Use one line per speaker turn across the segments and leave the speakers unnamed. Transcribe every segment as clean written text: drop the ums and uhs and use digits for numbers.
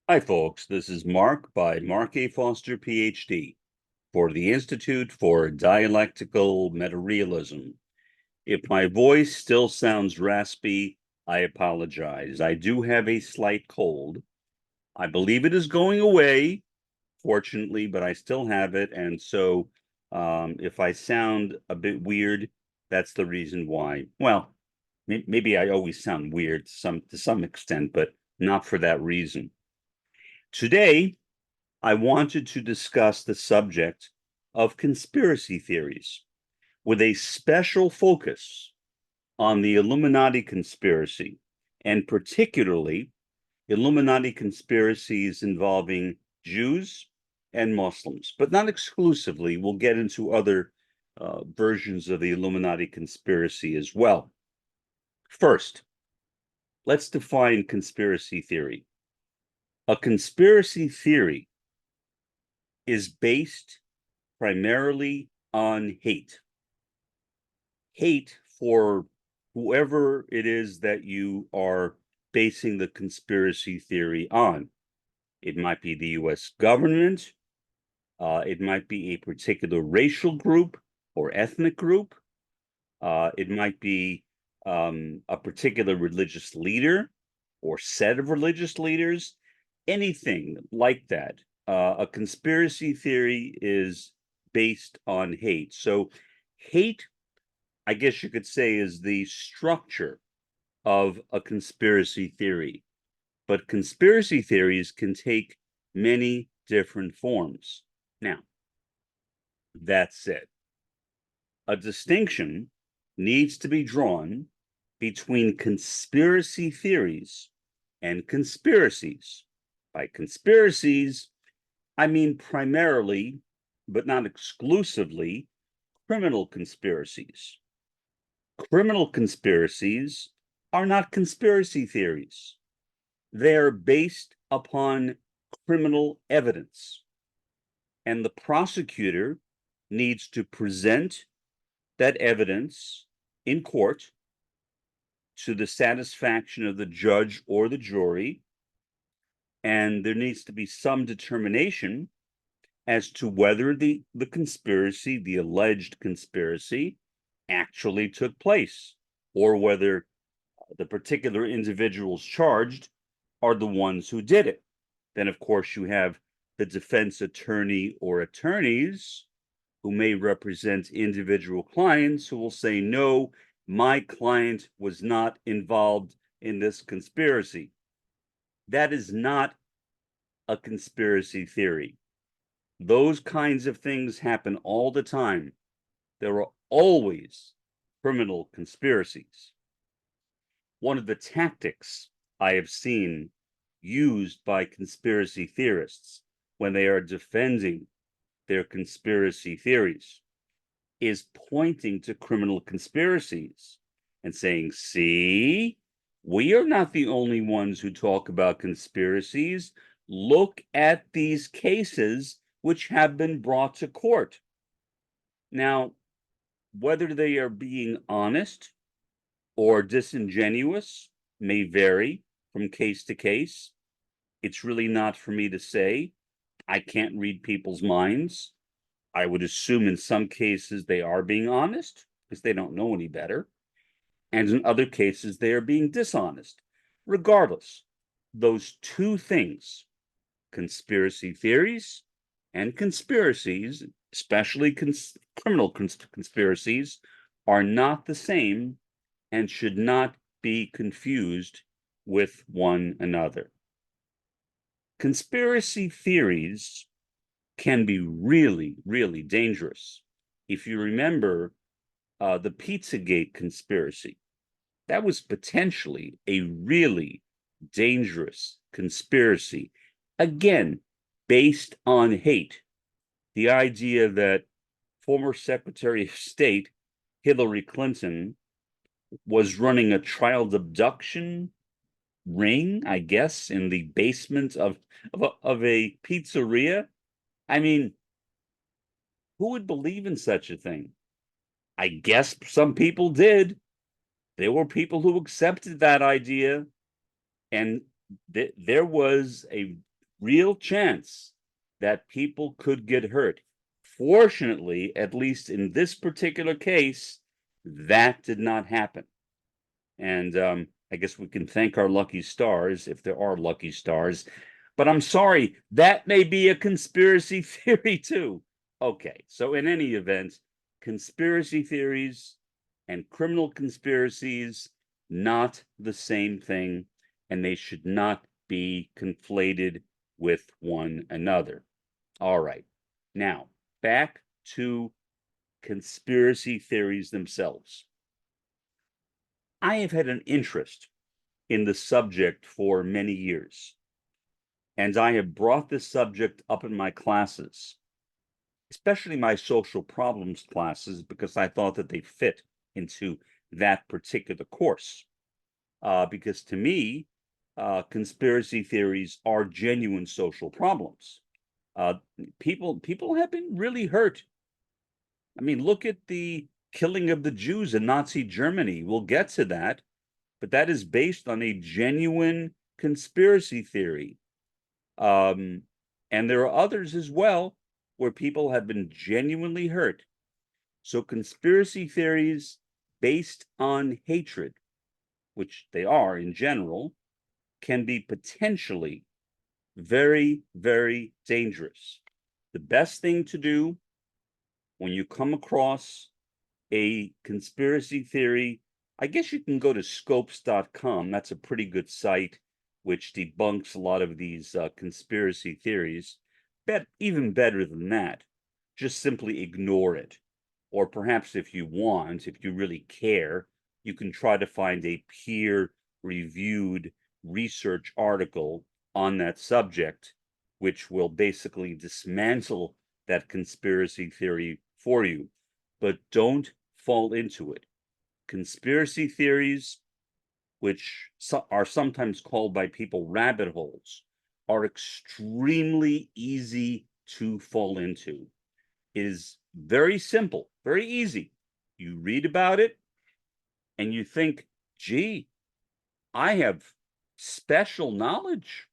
Hi, folks. This is Mark by Mark A. Foster, Ph.D. for the Institute for Dialectical Metarealism. If my voice still sounds raspy, I apologize. I do have a slight cold. I believe it is going away, fortunately, but I still have it. And so if I sound a bit weird, that's the reason why. Well, maybe I always sound weird to some extent, but not for that reason. Today, I wanted to discuss the subject of conspiracy theories with a special focus on the Illuminati conspiracy, and particularly Illuminati conspiracies involving Jews and Muslims, but not exclusively. We'll get into other versions of the Illuminati conspiracy as well. First, let's define conspiracy theory. A conspiracy theory is based primarily on hate. Hate for whoever it is that you are basing the conspiracy theory on. It might be the US government, it might be a particular racial group or ethnic group, it might be a particular religious leader or set of religious leaders, anything like that. A conspiracy theory is based on hate. So, hate, I guess you could say, is the structure of a conspiracy theory. But conspiracy theories can take many different forms. Now, that said, a distinction needs to be drawn between conspiracy theories and conspiracies. By conspiracies, I mean primarily, but not exclusively, criminal conspiracies. Criminal conspiracies are not conspiracy theories. They are based upon criminal evidence. And the prosecutor needs to present that evidence in court to the satisfaction of the judge or the jury. And there needs to be some determination as to whether the conspiracy, the alleged conspiracy, actually took place, or whether the particular individuals charged are the ones who did it. Then, of course, you have the defense attorney or attorneys who may represent individual clients who will say, no, my client was not involved in this conspiracy. That is not a conspiracy theory. Those kinds of things happen all the time. There are always criminal conspiracies. One of the tactics I have seen used by conspiracy theorists when they are defending their conspiracy theories is pointing to criminal conspiracies and saying, see, we are not the only ones who talk about conspiracies. Look at these cases which have been brought to court. Now, whether they are being honest or disingenuous may vary from case to case. It's really not for me to say. I can't read people's minds. I would assume in some cases they are being honest because they don't know any better. And in other cases, they are being dishonest. Regardless, those two things, conspiracy theories and conspiracies, especially criminal conspiracies, are not the same and should not be confused with one another. Conspiracy theories can be really, really dangerous. If you remember the Pizzagate conspiracy, that was potentially a really dangerous conspiracy. Again, based on hate. The idea that former Secretary of State Hillary Clinton was running a child abduction ring, I guess, in the basement of a pizzeria. I mean, who would believe in such a thing? I guess some people did. There were people who accepted that idea, and there was a real chance that people could get hurt. Fortunately, at least in this particular case, that did not happen. And I guess we can thank our lucky stars, if there are lucky stars. But I'm sorry, that may be a conspiracy theory too. Okay, so in any event, conspiracy theories and criminal conspiracies, not the same thing, and they should not be conflated with one another. All right, now back to conspiracy theories themselves. I have had an interest in the subject for many years, and I have brought this subject up in my classes, especially my social problems classes, because I thought that they fit into that particular course. Because to me, conspiracy theories are genuine social problems. Uh, people have been really hurt. I mean, look at the killing of the Jews in Nazi Germany. We'll get to that, but that is based on a genuine conspiracy theory. And there are others as well where people have been genuinely hurt. So conspiracy theories based on hatred, which they are in general, can be potentially very, very dangerous. The best thing to do when you come across a conspiracy theory, I guess you can go to scopes.com. That's a pretty good site which debunks a lot of these conspiracy theories. Even better than that, just simply ignore it. Or perhaps if you want, if you really care, you can try to find a peer-reviewed research article on that subject, which will basically dismantle that conspiracy theory for you. But don't fall into it. Conspiracy theories, which are sometimes called by people rabbit holes, are extremely easy to fall into. It is very simple, very easy. You read about it and you think, gee, I have special knowledge.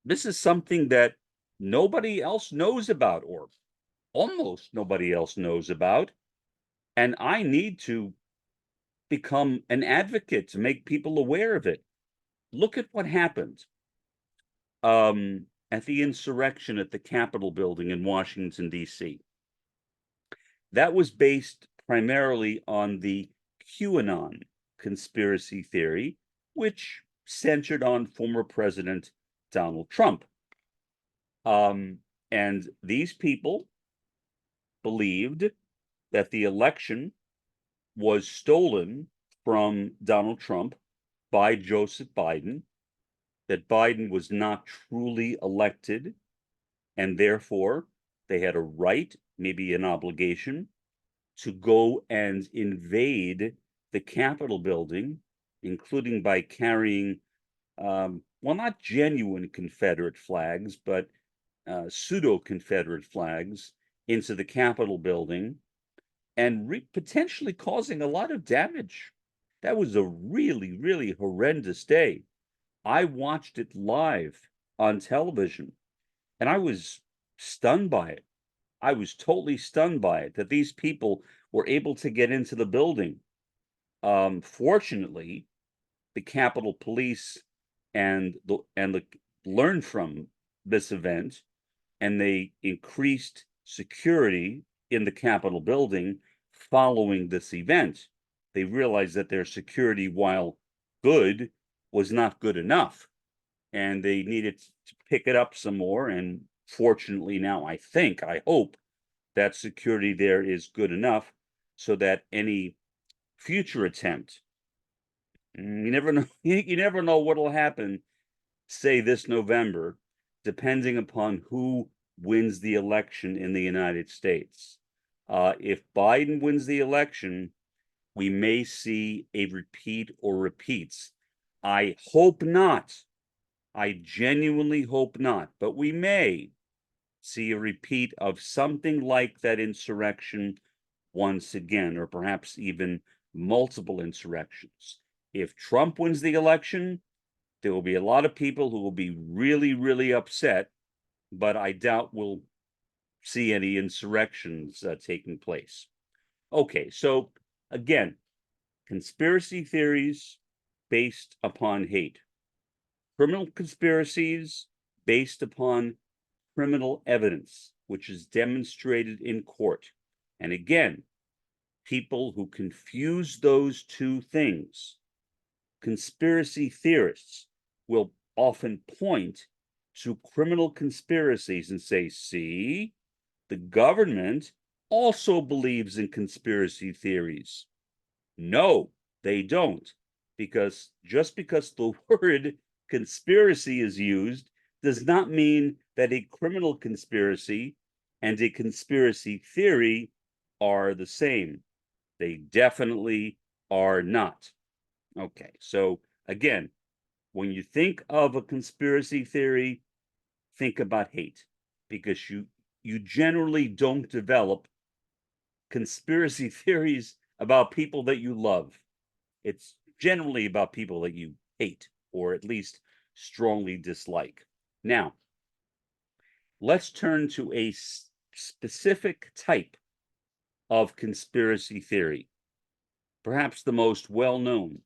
This is something that nobody else knows about, or almost nobody else knows about. And I need to become an advocate to make people aware of it. Look at what happened at the insurrection at the Capitol building in Washington, D.C. That was based primarily on the QAnon conspiracy theory, which centered on former President Donald Trump. And these people believed that the election was stolen from Donald Trump by Joseph Biden, that Biden was not truly elected, and therefore they had a right, maybe an obligation, to go and invade the Capitol building, including by carrying, well, not genuine Confederate flags, but pseudo-Confederate flags into the Capitol building, and potentially causing a lot of damage. That was a really, really horrendous day. I watched it live on television, and I was stunned by it. I was totally stunned by it, that these people were able to get into the building. Fortunately, the Capitol Police and learned from this event, and they increased security in the Capitol building following this event. They realized that their security, while good, was not good enough, and they needed to pick it up some more. And fortunately now, I hope that security there is good enough so that any future attempt, you never know, you never know what'll happen, say this November, depending upon who wins the election in the United States. If Biden wins the election, we may see a repeat or repeats. I hope not. I genuinely hope not, but we may see a repeat of something like that insurrection once again, or perhaps even multiple insurrections. If Trump wins the election, There will be a lot of people who will be really, really upset, but I doubt we'll see any insurrections taking place. Okay, so again, conspiracy theories based upon hate, criminal conspiracies based upon criminal evidence, which is demonstrated in court. And again, people who confuse those two things, conspiracy theorists, will often point to criminal conspiracies and say, see, the government also believes in conspiracy theories. No, they don't, because just because the word conspiracy is used does not mean that a criminal conspiracy and a conspiracy theory are the same. They definitely are not. Okay, so again, when you think of a conspiracy theory, think about hate, because you generally don't develop conspiracy theories about people that you love. It's generally about people that you hate, or at least strongly dislike. Now, let's turn to a specific type of conspiracy theory, perhaps the most well-known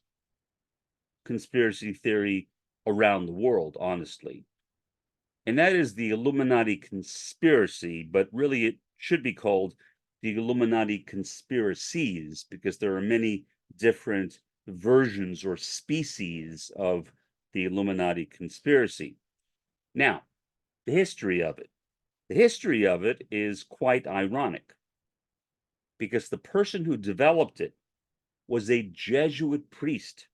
conspiracy theory around the world, honestly. And that is the Illuminati conspiracy, but really it should be called the Illuminati conspiracies, because there are many different versions or species of the Illuminati conspiracy. Now, the history of it. The history of it is quite ironic, because the person who developed it was a Jesuit priest.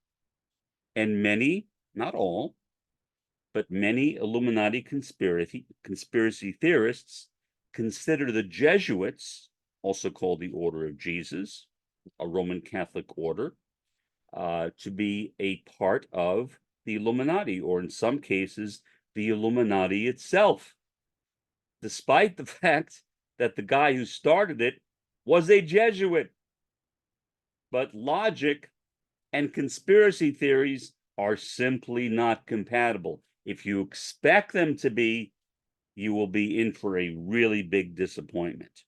And many, not all, but many Illuminati conspiracy theorists consider the Jesuits, also called the Order of Jesus, a Roman Catholic order, to be a part of the Illuminati, or in some cases, the Illuminati itself, despite the fact that the guy who started it was a Jesuit. But logic and conspiracy theories are simply not compatible. If you expect them to be, you will be in for a really big disappointment.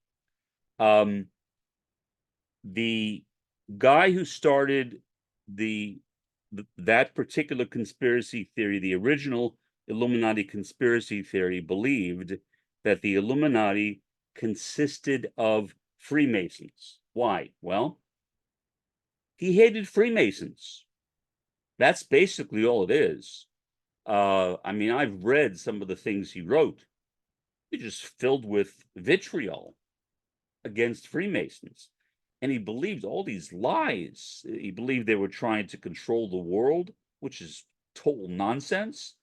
The guy who started that particular conspiracy theory, the original Illuminati conspiracy theory, believed that the Illuminati consisted of Freemasons. Why? Well, he hated Freemasons. That's basically all it is. I mean, I've read some of the things he wrote. They're just filled with vitriol against Freemasons. And he believed all these lies. He believed they were trying to control the world, which is total nonsense.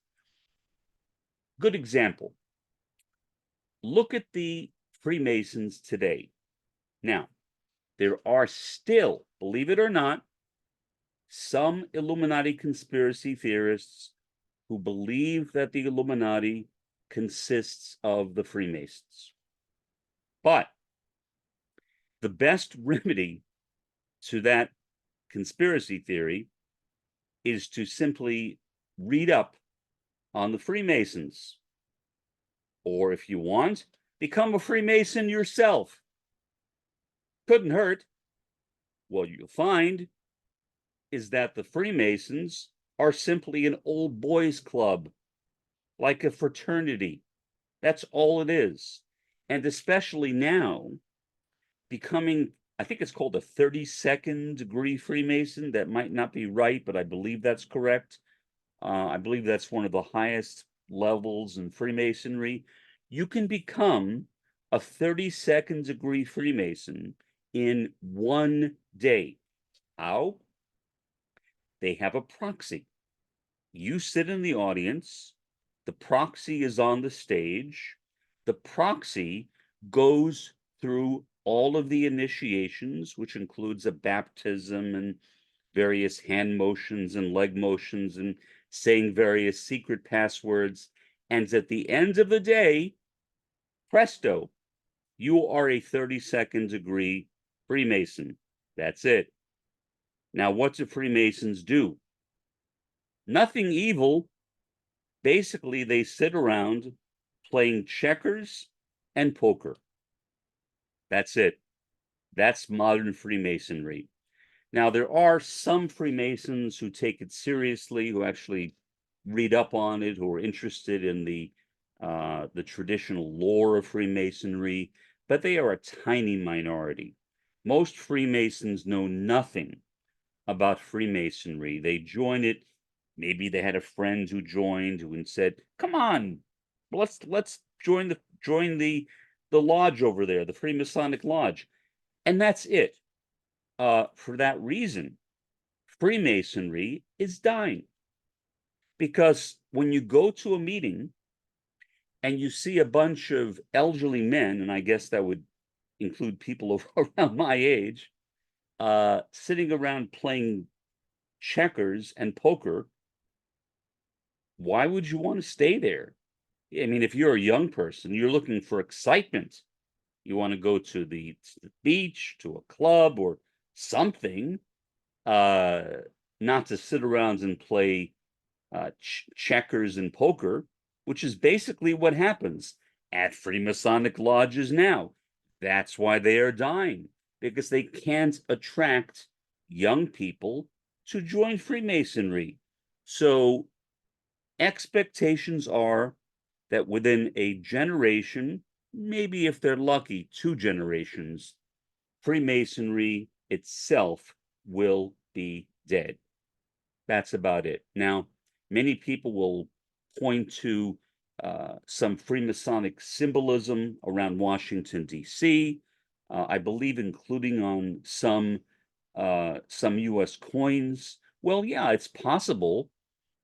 Good example. Look at the Freemasons today. Now, there are still, believe it or not, some Illuminati conspiracy theorists who believe that the Illuminati consists of the Freemasons. But the best remedy to that conspiracy theory is to simply read up on the Freemasons. Or if you want, become a Freemason yourself. Couldn't hurt. What you'll find is that the Freemasons are simply an old boys club, like a fraternity. That's all it is. And especially now, becoming, I think it's called a 32nd degree Freemason. That might not be right, but I believe that's correct. I believe that's one of the highest levels in Freemasonry. You can become a 32nd degree Freemason in one day. How? They have a proxy. You sit in the audience, the proxy is on the stage, the proxy goes through all of the initiations, which includes a baptism and various hand motions and leg motions and saying various secret passwords. And at the end of the day, presto, you are a 32nd degree Freemason. That's it. Now, what do Freemasons do? Nothing evil. Basically, they sit around playing checkers and poker. That's it. That's modern Freemasonry. Now, there are some Freemasons who take it seriously, who actually read up on it, who are interested in the traditional lore of Freemasonry, but they are a tiny minority. Most Freemasons know nothing about Freemasonry. They join it. Maybe they had a friend who joined who said, "Come on, let's join the lodge over there, the Freemasonic Lodge," and that's it. For that reason, Freemasonry is dying because when you go to a meeting and you see a bunch of elderly men, and I guess that would include people around my age, sitting around playing checkers and poker, why would you want to stay there? I mean, if you're a young person, you're looking for excitement. You want to go to the beach, to a club, or something, uh, not to sit around and play checkers and poker, which is basically what happens at Freemasonic lodges now. That's why they are dying, because they can't attract young people to join Freemasonry. So expectations are that within a generation, maybe if they're lucky, 2 generations, Freemasonry itself will be dead. That's about it. Now, many people will point to some Freemasonic symbolism around Washington, D.C., I believe including on some U.S. coins. Well, yeah, it's possible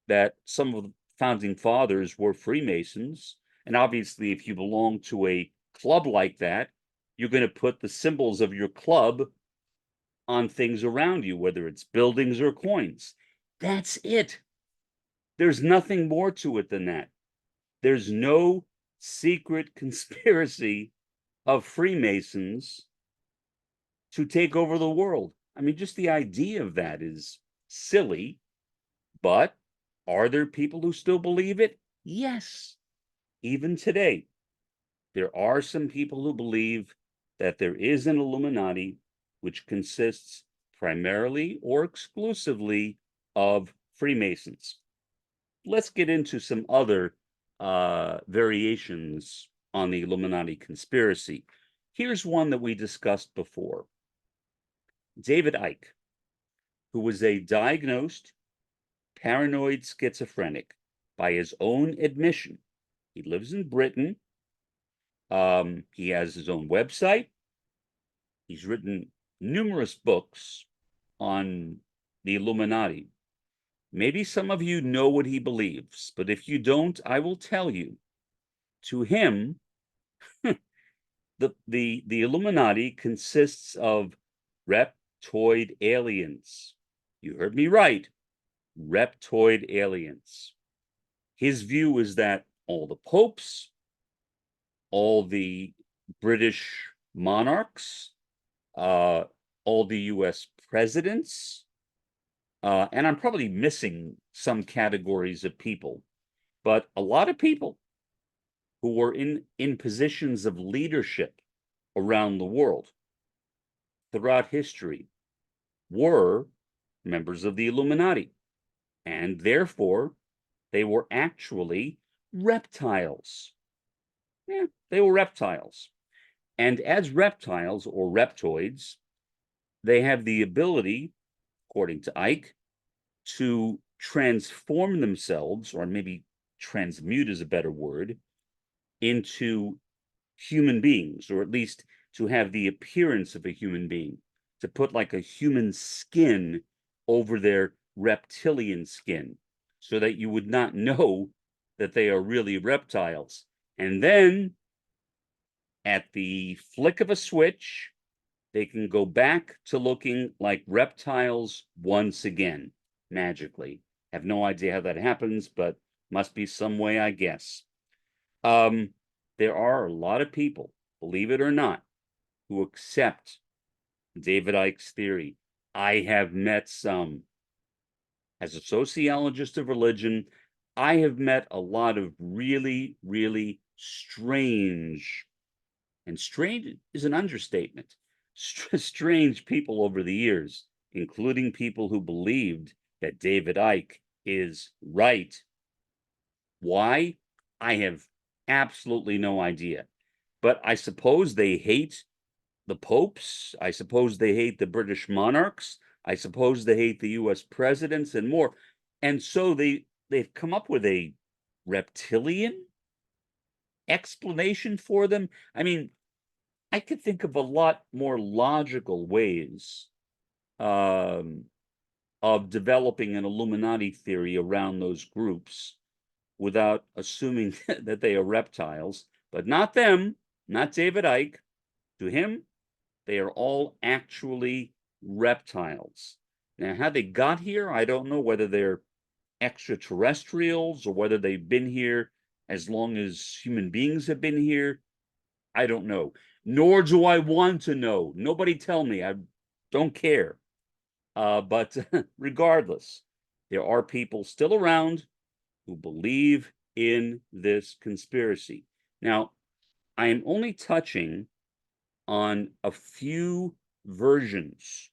that some of the founding fathers were Freemasons. And obviously, if you belong to a club like that, you're going to put the symbols of your club on things around you, whether it's buildings or coins. That's it. There's nothing more to it than that. There's no secret conspiracy of Freemasons to take over the world. I mean, just the idea of that is silly, but are there people who still believe it? Yes. Even today, there are some people who believe that there is an Illuminati which consists primarily or exclusively of Freemasons. Let's get into some other variations on the Illuminati conspiracy. Here's one that we discussed before. David Icke, who was a diagnosed paranoid schizophrenic by his own admission. He lives in Britain. He has his own website. He's written numerous books on the Illuminati. Maybe some of you know what he believes, but if you don't, I will tell you. To him, the Illuminati consists of reptoid aliens. You heard me right. Reptoid aliens. His view is that all the popes, all the British monarchs, all the US presidents, and I'm probably missing some categories of people, but a lot of people who were in positions of leadership around the world throughout history were members of the Illuminati, and therefore they were actually reptiles. Yeah, they were reptiles. And as reptiles or reptoids, they have the ability, according to Icke, to transform themselves, or maybe transmute is a better word, into human beings, or at least to have the appearance of a human being, to put like a human skin over their reptilian skin so that you would not know that they are really reptiles. And then at the flick of a switch, they can go back to looking like reptiles once again, magically. Have no idea how that happens, but must be some way, I guess. There are a lot of people, believe it or not, who accept David Icke's theory. I have met some. As a sociologist of religion, I have met a lot of really, really strange, and strange is an understatement, strange people over the years, including people who believed that David Icke is right. Why? I have absolutely no idea. But I suppose they hate the popes. I suppose they hate the British monarchs. I suppose they hate the US presidents and more. And so they've come up with a reptilian explanation for them. I mean, I could think of a lot more logical ways um, of developing an Illuminati theory around those groups without assuming that they are reptiles, but not them, not David Icke. To him, they are all actually reptiles. Now, how they got here, I don't know whether they're extraterrestrials or whether they've been here as long as human beings have been here. I don't know. Nor do I want to know. Nobody tell me. I don't care. But regardless, there are people still around who believe in this conspiracy. Now, I am only touching on a few versions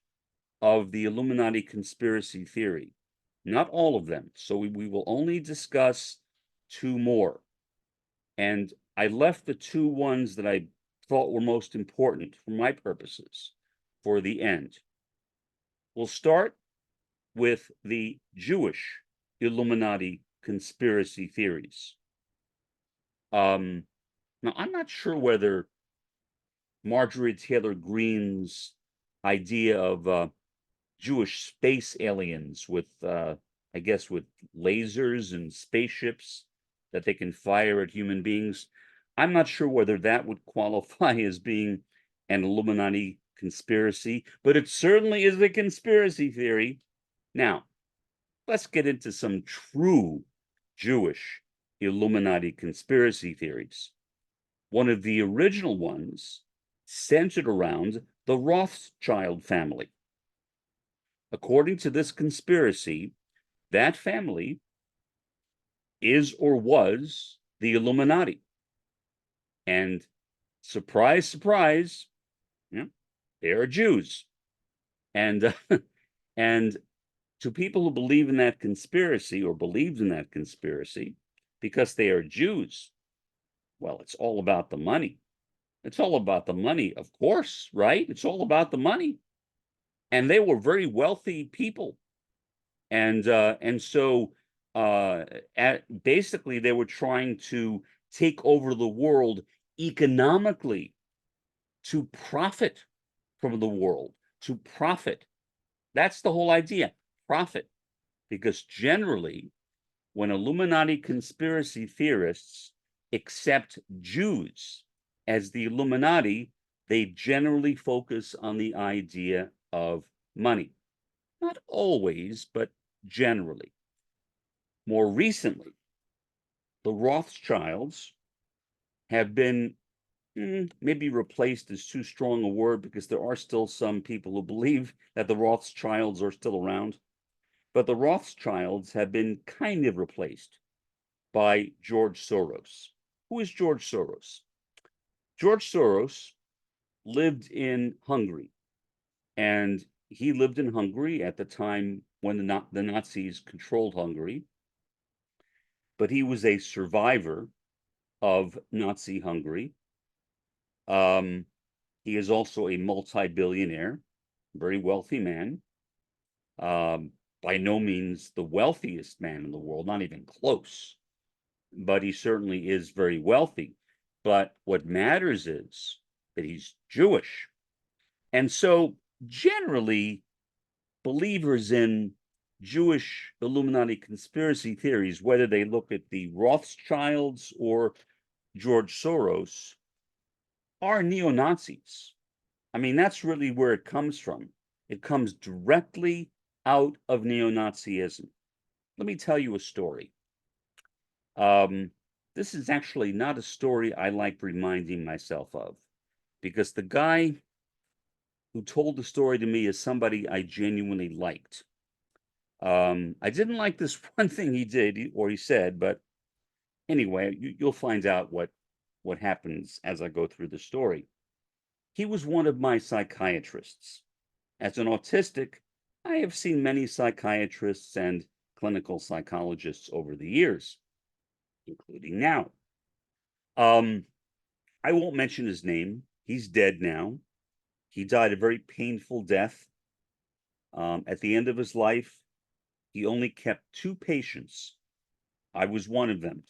of the Illuminati conspiracy theory, not all of them. So we will only discuss two more. And I left the two ones that I thought were most important for my purposes for the end. We'll start with the Jewish Illuminati conspiracy theories. Now, I'm not sure whether Marjorie Taylor Greene's idea of Jewish space aliens with, I guess, with lasers and spaceships that they can fire at human beings. I'm not sure whether that would qualify as being an Illuminati conspiracy, but it certainly is a conspiracy theory. Now, let's get into some true Jewish Illuminati conspiracy theories. One of the original ones centered around the Rothschild family. According to this conspiracy, that family is or was the Illuminati. And surprise, surprise, you know, they are Jews. And and to people who believe in that conspiracy or believed in that conspiracy, because they are Jews, well, it's all about the money. It's all about the money, of course, right? It's all about the money. And they were very wealthy people. And so basically they were trying to take over the world economically to profit from the world, to profit. That's the whole idea, profit. Because generally, when Illuminati conspiracy theorists accept Jews as the Illuminati, they generally focus on the idea of money. Not always, but generally. More recently, the Rothschilds have been maybe replaced is too strong a word because there are still some people who believe that the Rothschilds are still around. But the Rothschilds have been kind of replaced by George Soros. Who is George Soros? George Soros lived in Hungary, and he lived in Hungary at the time when the Nazis controlled Hungary, but he was a survivor of Nazi Hungary. He is also a multi-billionaire, very wealthy man. By no means the wealthiest man in the world, not even close, but he certainly is very wealthy. But what matters is that he's Jewish. And so generally, believers in Jewish Illuminati conspiracy theories, whether they look at the Rothschilds or George Soros, are neo-Nazis. I mean, that's really where it comes from. It comes directly out of neo-Nazism. Let me tell you a story. This is actually not a story I like reminding myself of, because the guy who told the story to me is somebody I genuinely liked. I didn't like this one thing he did or he said, but anyway, you'll find out what happens as I go through the story. He was one of my psychiatrists. As an autistic, I have seen many psychiatrists and clinical psychologists over the years, including now. Um, I won't mention his name. He's dead now. He died a very painful death. At the end of his life, he only kept two patients. I was one of them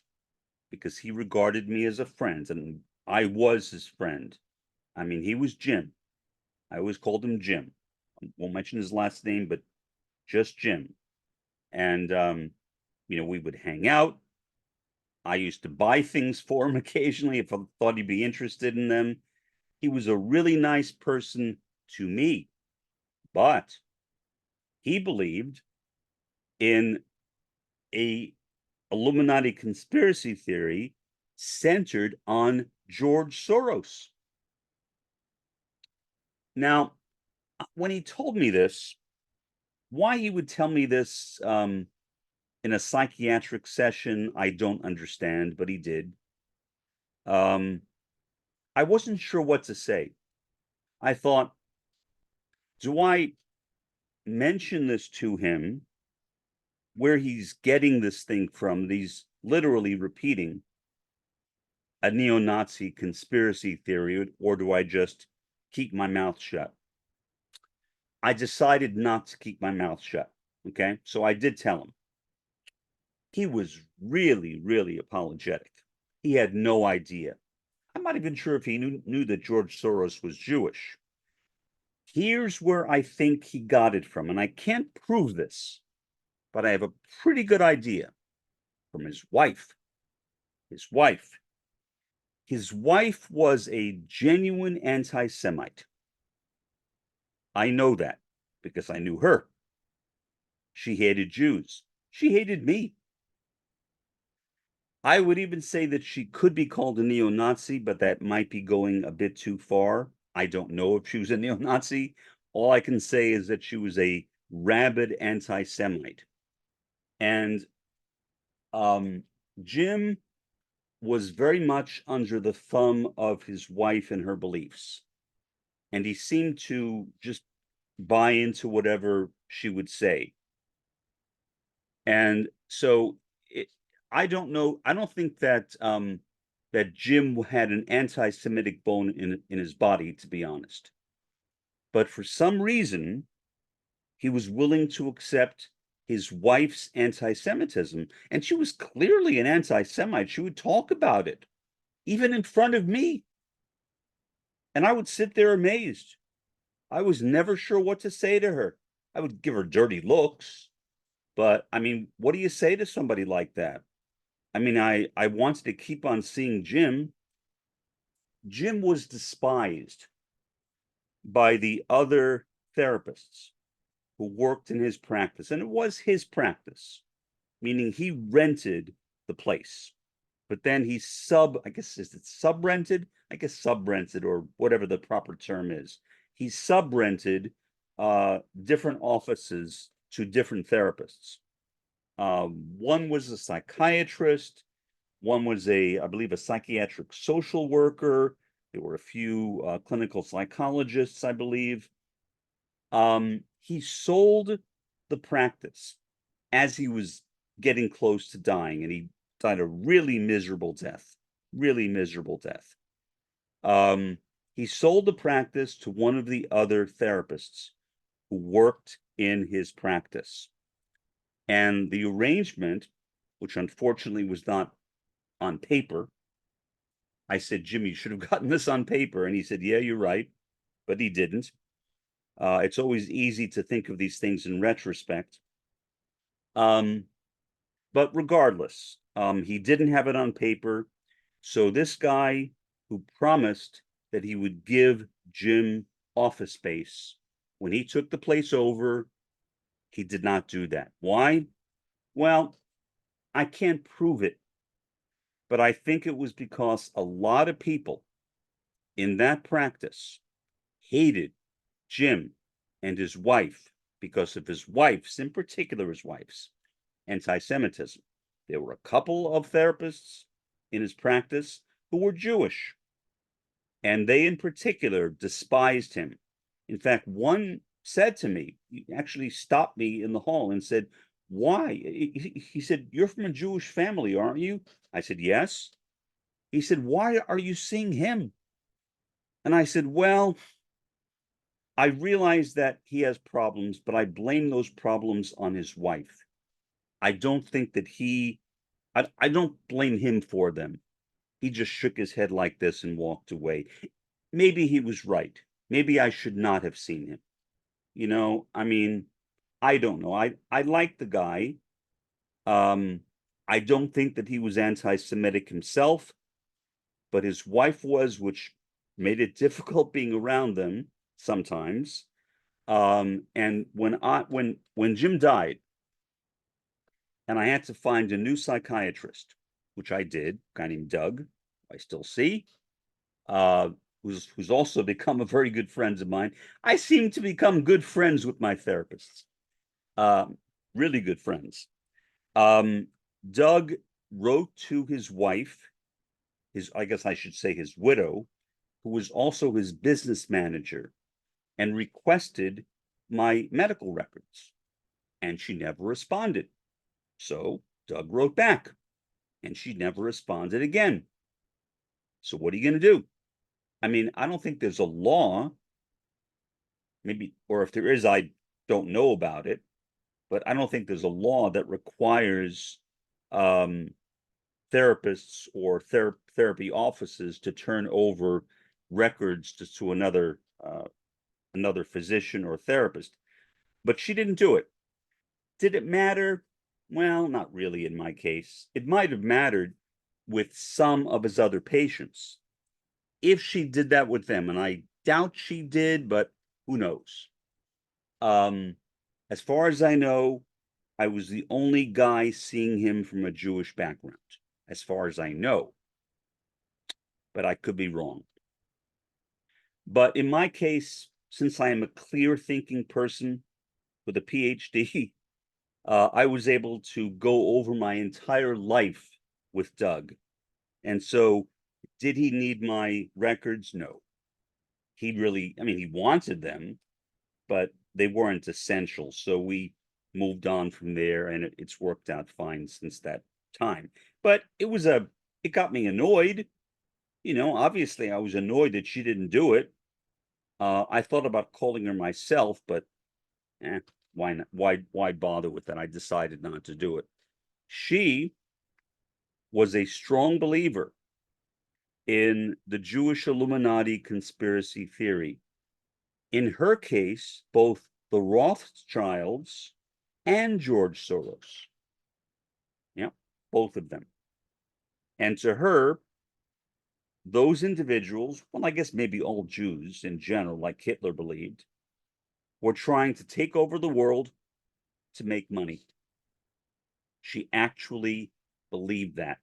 because he regarded me as a friend, and I was his friend. I mean, he was Jim. I always called him Jim. I won't mention his last name, but just Jim. And we would hang out. I used to buy things for him occasionally if I thought he'd be interested in them. He was a really nice person to me, but he believed in a Illuminati conspiracy theory centered on George Soros. Now, when he told me this, why he would tell me this in a psychiatric session, I don't understand, but he did. I wasn't sure what to say. I thought, do I mention this to him where he's getting this thing from? He's literally repeating a neo-Nazi conspiracy theory, or do I just keep my mouth shut? I decided not to keep my mouth shut. Okay. So I did tell him. He was really, really apologetic. He had no idea. I'm not even sure if he knew that George Soros was Jewish. Here's where I think he got it from, and I can't prove this, but I have a pretty good idea from his wife. His wife. His wife was a genuine anti-Semite. I know that because I knew her. She hated Jews. She hated me. I would even say that she could be called a neo-Nazi, but that might be going a bit too far. I don't know if she was a neo-Nazi. All I can say is that she was a rabid anti-Semite. And Jim was very much under the thumb of his wife and her beliefs. And he seemed to just buy into whatever she would say. And so I don't know. I don't think that that Jim had an anti-Semitic bone in his body, to be honest. But for some reason, he was willing to accept his wife's anti-Semitism, and she was clearly an anti-Semite. She would talk about it, even in front of me, and I would sit there amazed. I was never sure what to say to her. I would give her dirty looks, but I mean, what do you say to somebody like that? I mean, I wanted to keep on seeing Jim. Jim was despised by the other therapists who worked in his practice, and it was his practice, meaning he rented the place. But then he I guess, is it sub-rented? I guess sub-rented, or whatever the proper term is. He sub-rented different offices to different therapists. One was a psychiatrist, one was I believe, a psychiatric social worker. There were a few clinical psychologists, I believe. He sold the practice as he was getting close to dying, and he died a really miserable death. Really miserable death. He sold the practice to one of the other therapists who worked in his practice. And the arrangement, which unfortunately was not on paper, I said, Jimmy, you should have gotten this on paper. And he said, yeah, you're right. But he didn't. It's always easy to think of these things in retrospect. But regardless, he didn't have it on paper. So this guy who promised that he would give Jim office space when he took the place over, he did not do that. Why? Well, I can't prove it, but I think it was because a lot of people in that practice hated Jim and his wife because of his wife's, in particular his wife's, anti-Semitism. There were a couple of therapists in his practice who were Jewish, and they in particular despised him. In fact, one said to me, he actually stopped me in the hall and said, "Why?" He said, "You're from a Jewish family, aren't you?" I said, "Yes." He said, "Why are you seeing him?" And I said, "Well, I realize that he has problems, but I blame those problems on his wife. I don't think that I don't blame him for them. He just shook his head like this and walked away. Maybe he was right. Maybe I should not have seen him. I mean, I don't know. I like the guy. Um, I don't think that he was anti-Semitic himself, but his wife was, which made it difficult being around them sometimes. And when Jim died, and I had to find a new psychiatrist, which I did, a guy named Doug, I still see, uh, who's also become a very good friend of mine. I seem to become good friends with my therapists, uh, really good friends. Um, Doug wrote to his wife, I guess I should say his widow, who was also his business manager, and requested my medical records, and she never responded. So Doug wrote back, and she never responded again. So what are you going to do? I mean, I don't think there's a law, maybe, or if there is, I don't know about it, but I don't think there's a law that requires um, therapists or therapy offices to turn over records to another physician or therapist. But she didn't do it. Did it matter? Well, not really in my case. It might have mattered with some of his other patients if she did that with them, and I doubt she did, but who knows? Um, as far as I know, I was the only guy seeing him from a Jewish background, as far as I know, but I could be wrong. But in my case, since I am a clear thinking person with a PhD, I was able to go over my entire life with Doug. And so, did he need my records? No. I mean, he wanted them, but they weren't essential. So we moved on from there, and it's worked out fine since that time. But it got me annoyed. Obviously, I was annoyed that she didn't do it. I thought about calling her myself, but eh, why not? Why bother with that? I decided not to do it. She was a strong believer in the Jewish Illuminati conspiracy theory. In her case, both the Rothschilds and George Soros. Yeah, both of them. And to her, those individuals, well, I guess maybe all Jews in general, like Hitler believed, were trying to take over the world to make money. She actually believed that.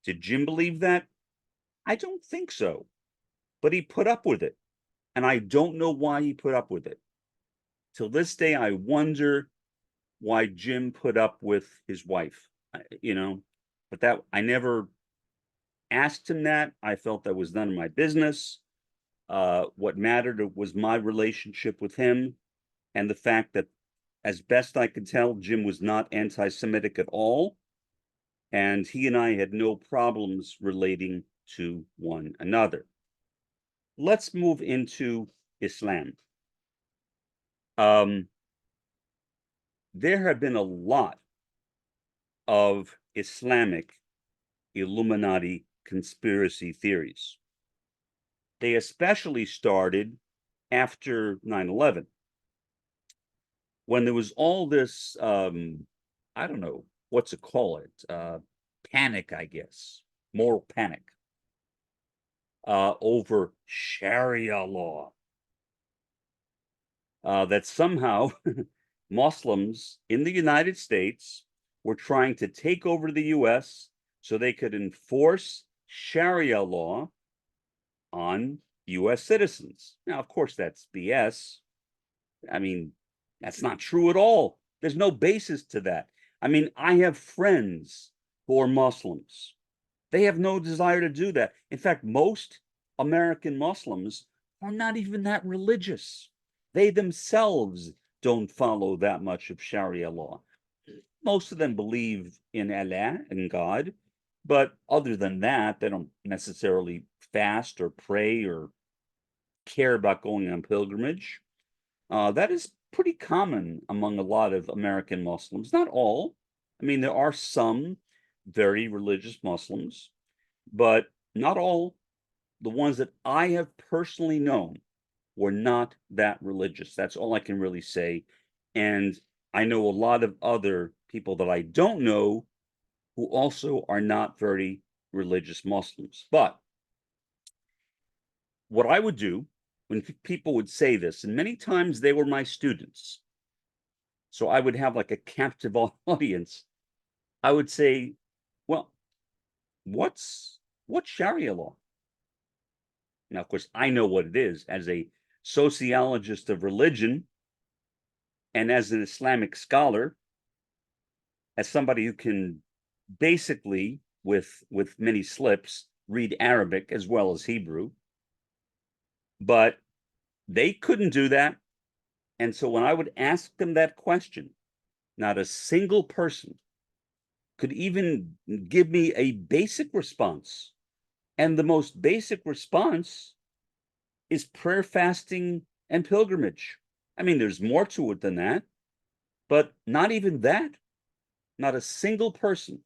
Did Jim believe that? I don't think so. But he put up with it. And I don't know why he put up with it. Till this day, I wonder why Jim put up with his wife, but that I never asked him that. I felt that was none of my business. What mattered was my relationship with him and the fact that, as best I could tell, Jim was not anti-Semitic at all. And he and I had no problems relating to one another. Let's move into Islam. Um, there have been a lot of Islamic Illuminati conspiracy theories. They especially started after 9/11, when there was all this, I don't know what to call it, panic, I guess, moral panic over Sharia law, that somehow Muslims in the United States were trying to take over the US so they could enforce Sharia law on US citizens. Now, of course, that's BS. I mean, that's not true at all. There's no basis to that. I mean, I have friends who are Muslims. They have no desire to do that. In fact, most American Muslims are not even that religious. They themselves don't follow that much of Sharia law. Most of them believe in Allah and God, but other than that, they don't necessarily fast or pray or care about going on pilgrimage. That is pretty common among a lot of American Muslims. Not all. I mean, there are some very religious Muslims, but not all. The ones that I have personally known were not that religious. That's all I can really say. And I know a lot of other people that I don't know who also are not very religious Muslims. But what I would do when people would say this, and many times they were my students, so I would have like a captive audience. I would say, well, what's Sharia law? Now, of course, I know what it is as a sociologist of religion and as an Islamic scholar, as somebody who can basically, with many slips, read Arabic as well as Hebrew. But they couldn't do that. And so when I would ask them that question, not a single person could even give me a basic response. And the most basic response is prayer, fasting, and pilgrimage. I mean, there's more to it than that, but not even that. Not a single person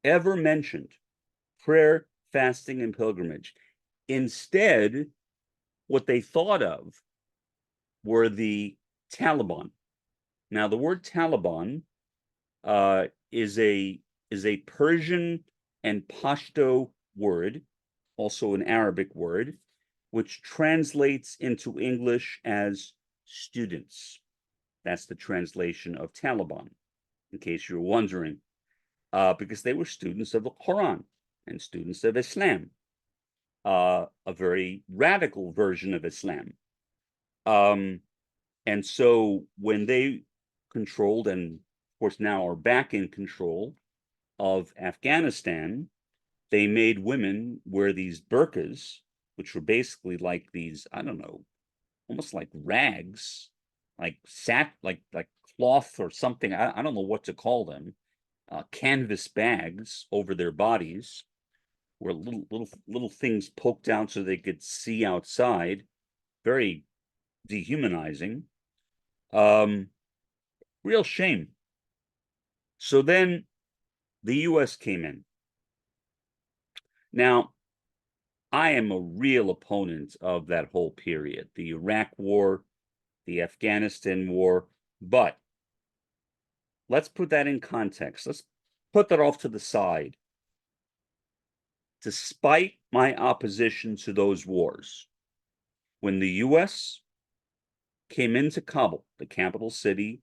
ever mentioned prayer, fasting, and pilgrimage. Instead, what they thought of were the Taliban. Now, the word Taliban is a Persian and Pashto word, also an Arabic word, which translates into English as students. That's the translation of Taliban, in case you're wondering, because they were students of the Quran and students of Islam, a very radical version of Islam. And so when they controlled, and of course now are back in control of Afghanistan, they made women wear these burqas, which were basically like these, I don't know, almost like rags, like like cloth or something. I don't know what to call them. Canvas bags over their bodies, where little things poked out so they could see outside. Very dehumanizing. Um, Real shame. So then the US came in. Now, I am a real opponent of that whole period, the Iraq War, the Afghanistan War, but let's put that in context. Let's put that off to the side. Despite my opposition to those wars, when the US came into Kabul, the capital city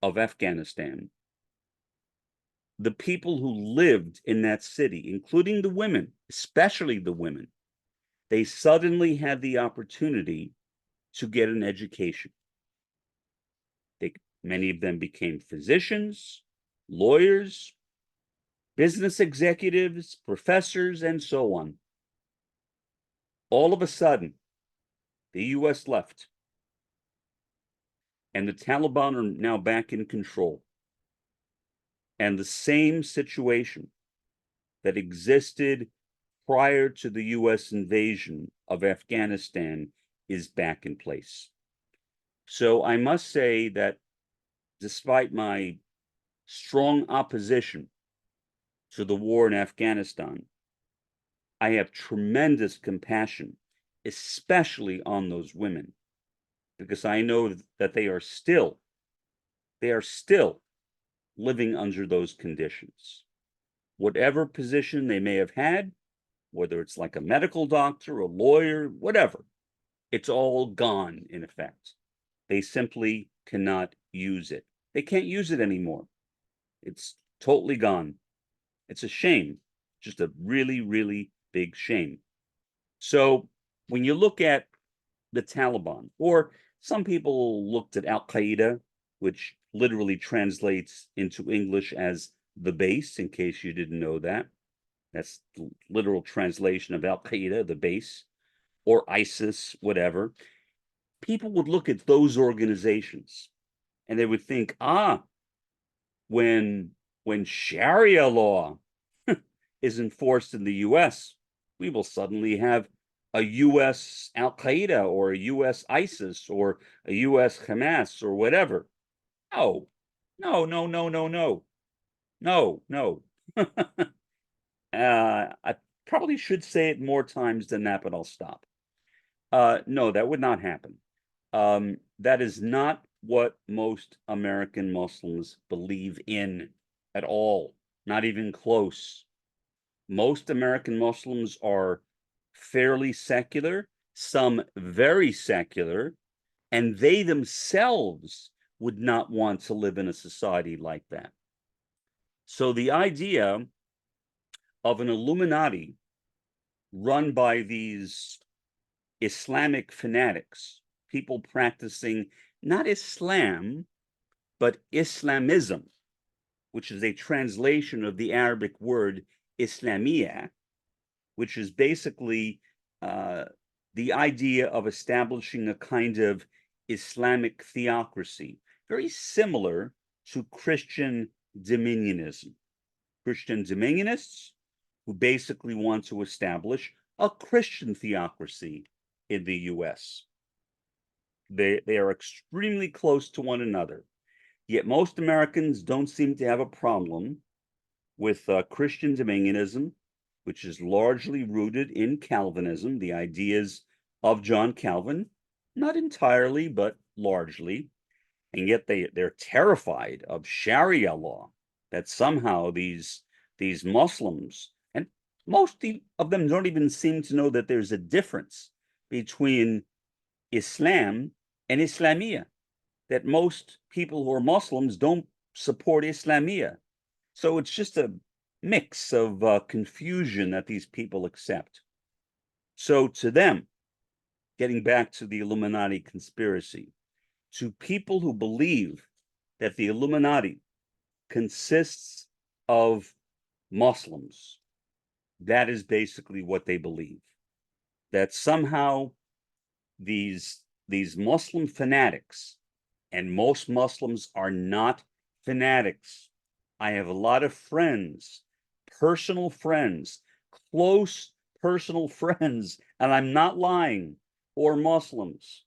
of Afghanistan, the people who lived in that city, including the women, especially the women, they suddenly had the opportunity to get an education. Many of them became physicians, lawyers, business executives, professors, and so on. All of a sudden, the US left, and the Taliban are now back in control. And the same situation that existed prior to the US invasion of Afghanistan is back in place. So I must say that despite my strong opposition to the war in Afghanistan, I have tremendous compassion, especially on those women, because I know that they are still living under those conditions. Whatever position they may have had, whether it's like a medical doctor, a lawyer, whatever, it's all gone in effect. They simply cannot use it. They can't use it anymore. It's totally gone. It's a shame, just a really, really big shame. So when you look at the Taliban, or Some people looked at Al-Qaeda, which literally translates into English as the base, in case you didn't know that. That's the literal translation of Al-Qaeda, the base, or ISIS, whatever. People would look at those organizations and they would think, when Sharia law is enforced in the US, we will suddenly have a US Al-Qaeda or a US ISIS or a US Hamas or whatever. No, no, no, no, no, no, no, no. I probably should say it more times than that, but I'll stop. No, that would not happen. That is not what most American Muslims believe in at all, not even close. Most American Muslims are fairly secular, some very secular, and they themselves would not want to live in a society like that. So the idea of an Illuminati run by these Islamic fanatics, people practicing not Islam, but Islamism, which is a translation of the Arabic word Islamiyah, which is basically the idea of establishing a kind of Islamic theocracy, very similar to Christian dominionism. Christian dominionists who basically want to establish a Christian theocracy in the US. They are extremely close to one another. Yet most Americans don't seem to have a problem with Christian dominionism, which is largely rooted in Calvinism, the ideas of John Calvin, not entirely, but largely. And yet they're terrified of Sharia law, that somehow these Muslims, and most of them don't even seem to know that there's a difference between Islam and Islamiyah, that most people who are Muslims don't support Islamiyah. So it's just a mix of confusion that these people accept. So to them, getting back to the Illuminati conspiracy, to people who believe that the Illuminati consists of Muslims, that is basically what they believe. That somehow these Muslim fanatics, and most Muslims are not fanatics. I have a lot of friends, personal friends, close personal friends, and I'm not lying, or Muslims.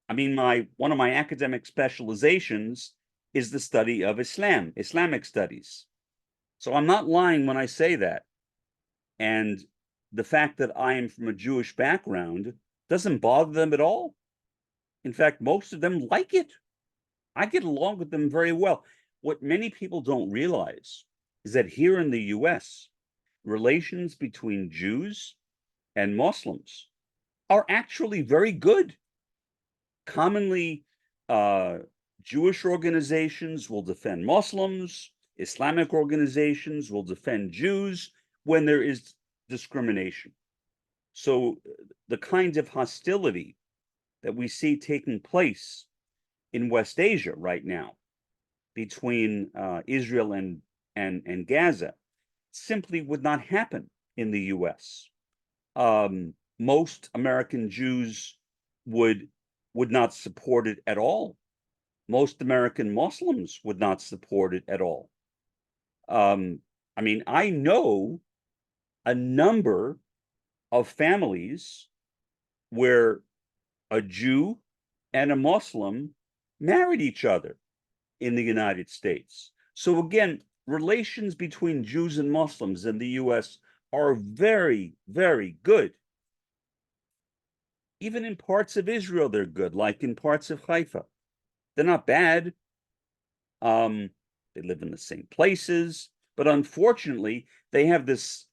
I mean, one of my academic specializations is the study of Islam, Islamic studies. So I'm not lying when I say that. And the fact that I am from a Jewish background doesn't bother them at all. In fact, most of them like it. I get along with them very well. What many people don't realize is that here in the US, relations between Jews and Muslims are actually very good. Commonly, Jewish organizations will defend Muslims, Islamic organizations will defend Jews when there is discrimination. So the kinds of hostility that we see taking place in West Asia right now between Israel and Gaza simply would not happen in the US. Most American Jews would not support it at all. Most American Muslims would not support it at all. I mean, I know a number of families where a Jew and a Muslim married each other in the United States. So again, relations between Jews and Muslims in the US are very, very good. Even in parts of Israel, they're good, like in parts of Haifa. They're not bad. They live in the same places, but unfortunately, they have this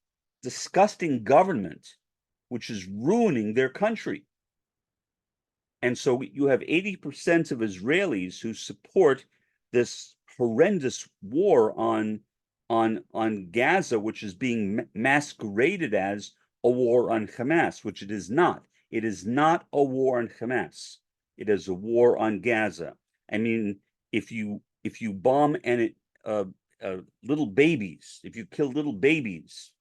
disgusting government which is ruining their country. And so you have 80% of Israelis who support this horrendous war on Gaza, which is being masqueraded as a war on Hamas, which it is not. It is not a war on Hamas. It is a war on Gaza. I mean, if you bomb little babies, if you kill little babies,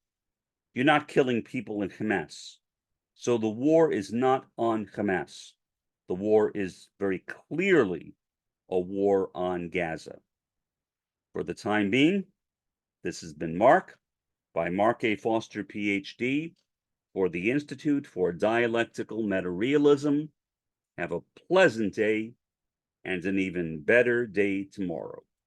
you're not killing people in Hamas. So the war is not on Hamas. The war is very clearly a war on Gaza. For the time being, this has been Mark by Mark A. Foster, Ph.D., for the Institute for Dialectical Metarealism. Have a pleasant day and an even better day tomorrow.